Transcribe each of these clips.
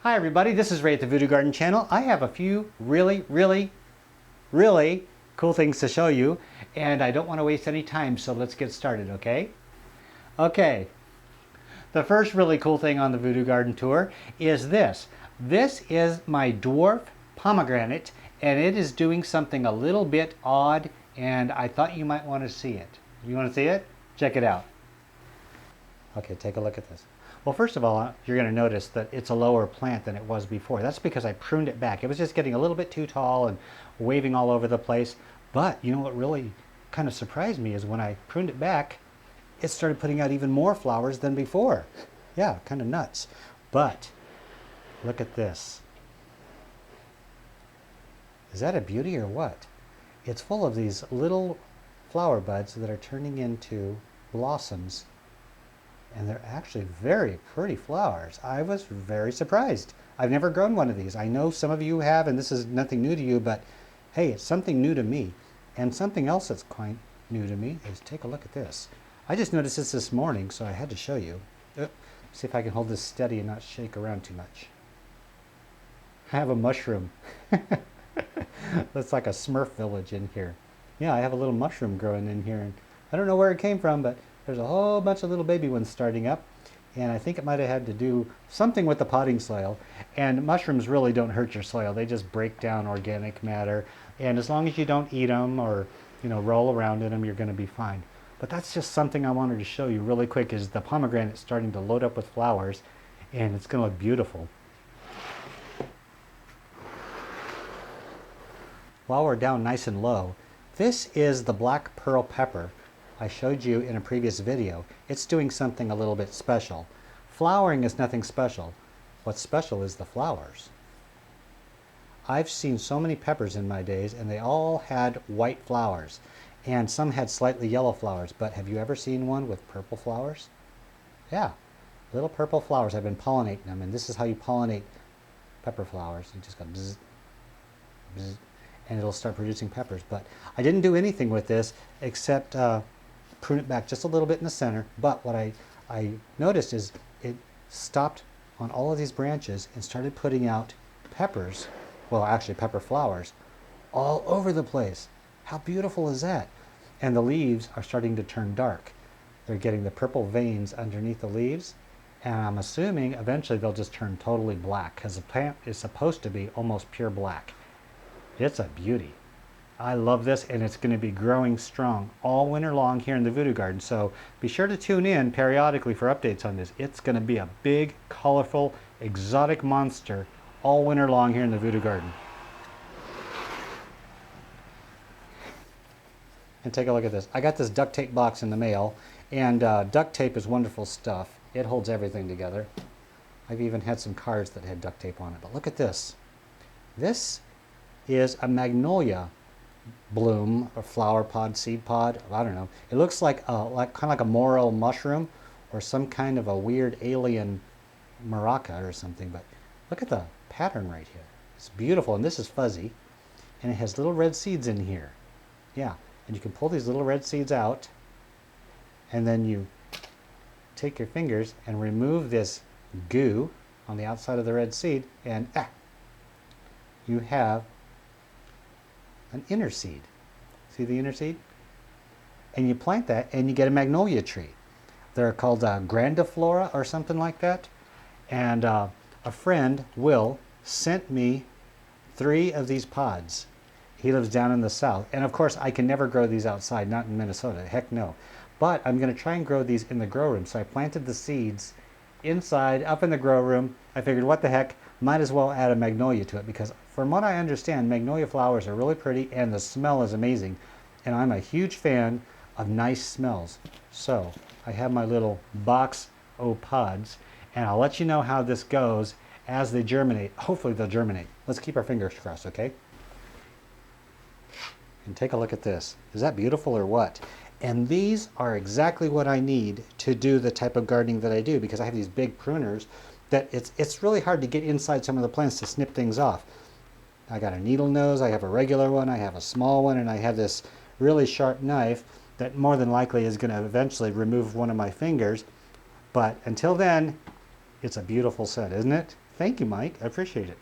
Hi everybody, this is Ray at the Voodoo Garden channel. I have a few really cool things to show you, and I don't want to waste any time, so let's get started, okay? Okay, the first really cool thing on the Voodoo Garden tour is this. This is my Dwarf Pomegranate, and it is doing something a little bit odd, and I thought you might want to see it. You want to see it? Check it out. Okay, take a look at this. Well, first of all, you're going to notice that it's a lower plant than it was before. That's because I pruned it back. It was just getting a little bit too tall and waving all over the place. But you know what really kind of surprised me is when I pruned it back, it started putting out even more flowers than before. Yeah, kind of nuts. But look at this. Is that a beauty or what? It's full of these little flower buds that are turning into blossoms. And they're actually very pretty flowers. I was very surprised. I've never grown one of these. I know some of you have, and this is nothing new to you, but hey, it's something new to me. And something else that's quite new to me is, take a look at this. I just noticed this morning, so I had to show you. See if I can hold this steady and not shake around too much. I have a mushroom. Looks like a Smurf village in here. Yeah, I have a little mushroom growing in here, and I don't know where it came from, but there's a whole bunch of little baby ones starting up, and I think it might have had to do something with the potting soil. And mushrooms really don't hurt your soil. They just break down organic matter, and as long as you don't eat them or roll around in them, you're going to be fine. But that's just something I wanted to show you really quick, is the pomegranate starting to load up with flowers, and it's going to look beautiful. While we're down nice and low, this is the black pearl pepper I showed you in a previous video. It's doing something a little bit special. Flowering is nothing special. What's special is the flowers. I've seen so many peppers in my days, and they all had white flowers, and some had slightly yellow flowers, but have you ever seen one with purple flowers? Yeah, little purple flowers. I've been pollinating them, and this is how you pollinate pepper flowers. You just go bzz, bzz, and it'll start producing peppers. But I didn't do anything with this except prune it back just a little bit in the center. But what I noticed is it stopped on all of these branches and started putting out peppers, well, actually pepper flowers, all over the place. How beautiful is that? And the leaves are starting to turn dark. They're getting the purple veins underneath the leaves, and I'm assuming eventually they'll just turn totally black, because the plant is supposed to be almost pure black. It's a beauty. I love this, and it's going to be growing strong all winter long here in the Voodoo Garden. So be sure to tune in periodically for updates on this. It's going to be a big, colorful, exotic monster all winter long here in the Voodoo Garden. And take a look at this. I got this duct tape box in the mail, and duct tape is wonderful stuff. It holds everything together. I've even had some cards that had duct tape on it. But look at this. This is a Magnolia Bloom, or flower pod, seed pod, I don't know. It looks like kind of like a morel mushroom or some kind of a weird alien maraca or something. But look at the pattern right here. It's beautiful, and this is fuzzy, and it has little red seeds in here. Yeah, and you can pull these little red seeds out, and then you take your fingers and remove this goo on the outside of the red seed, and you have an inner seed. See the inner seed? And you plant that, and you get a magnolia tree. They're called grandiflora or something like that. And a friend, Will, sent me 3 of these pods. He lives down in the south. And of course, I can never grow these outside, not in Minnesota. Heck no. But I'm going to try and grow these in the grow room. So I planted the seeds inside, up in the grow room. I figured, what the heck, might as well add a magnolia to it, because from what I understand, magnolia flowers are really pretty and the smell is amazing. And I'm a huge fan of nice smells. So I have my little box of pods, and I'll let you know how this goes as they germinate. Hopefully they'll germinate. Let's keep our fingers crossed, okay? And take a look at this. Is that beautiful or what? And these are exactly what I need to do the type of gardening that I do, because I have these big pruners that it's really hard to get inside some of the plants to snip things off. I got a needle nose, I have a regular one, I have a small one, and I have this really sharp knife that more than likely is going to eventually remove one of my fingers. But until then, it's a beautiful set, isn't it? Thank you, Mike. I appreciate it.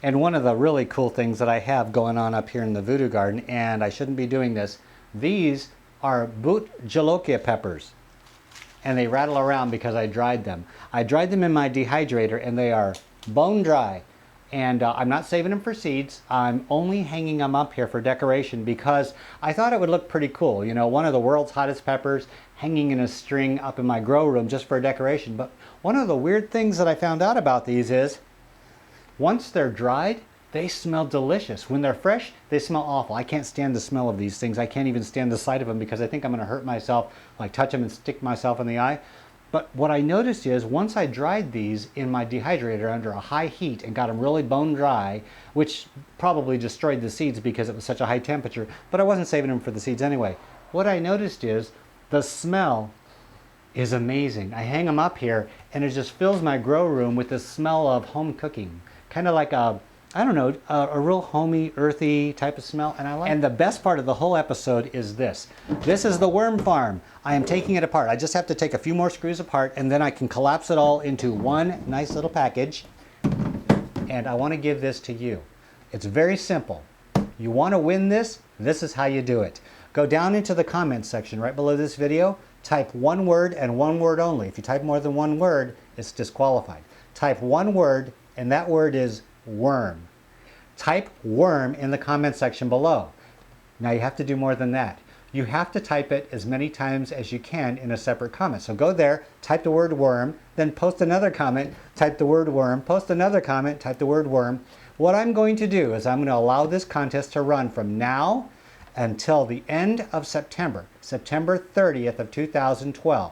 And one of the really cool things that I have going on up here in the voodoo garden, and I shouldn't be doing this, these are boot jolokia peppers. And they rattle around because I dried them. I dried them in my dehydrator and they are bone dry. And I'm not saving them for seeds. I'm only hanging them up here for decoration because I thought it would look pretty cool. You know, one of the world's hottest peppers hanging in a string up in my grow room just for decoration. But one of the weird things that I found out about these is once they're dried, they smell delicious. When they're fresh, they smell awful. I can't stand the smell of these things. I can't even stand the sight of them because I think I'm going to hurt myself, like touch them and stick myself in the eye. But what I noticed is once I dried these in my dehydrator under a high heat and got them really bone dry, which probably destroyed the seeds because it was such a high temperature, but I wasn't saving them for the seeds anyway. What I noticed is the smell is amazing. I hang them up here and it just fills my grow room with the smell of home cooking. Kind of like a, I don't know, a real homey, earthy type of smell, and I like it. And the best part of the whole episode is this. This is the worm farm. I am taking it apart. I just have to take a few more screws apart, and then I can collapse it all into one nice little package. And I want to give this to you. It's very simple. You want to win this? This is how you do it. Go down into the comments section right below this video. Type one word and one word only. If you type more than one word, it's disqualified. Type one word, and that word is worm. Type worm in the comment section below. Now you have to do more than that. You have to type it as many times as you can in a separate comment. So go there, type the word worm, then post another comment, type the word worm, post another comment, type the word worm. What I'm going to do is I'm going to allow this contest to run from now until the end of September, September 30th of 2012.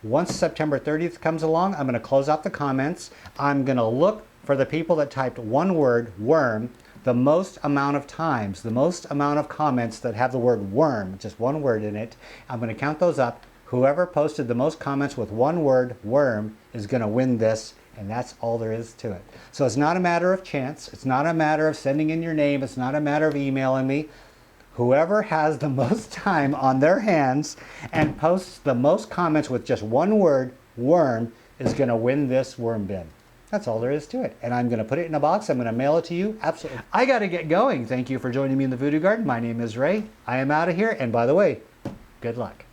Once September 30th comes along, I'm going to close out the comments. I'm going to look for the people that typed one word, worm, the most amount of times, the most amount of comments that have the word worm, just one word in it. I'm going to count those up. Whoever posted the most comments with one word, worm, is going to win this, and that's all there is to it. So it's not a matter of chance. It's not a matter of sending in your name. It's not a matter of emailing me. Whoever has the most time on their hands and posts the most comments with just one word, worm, is going to win this worm bin. That's all there is to it. And I'm going to put it in a box. I'm going to mail it to you. Absolutely. I got to get going. Thank you for joining me in the Voodoo Garden. My name is Ray. I am out of here. And by the way, good luck.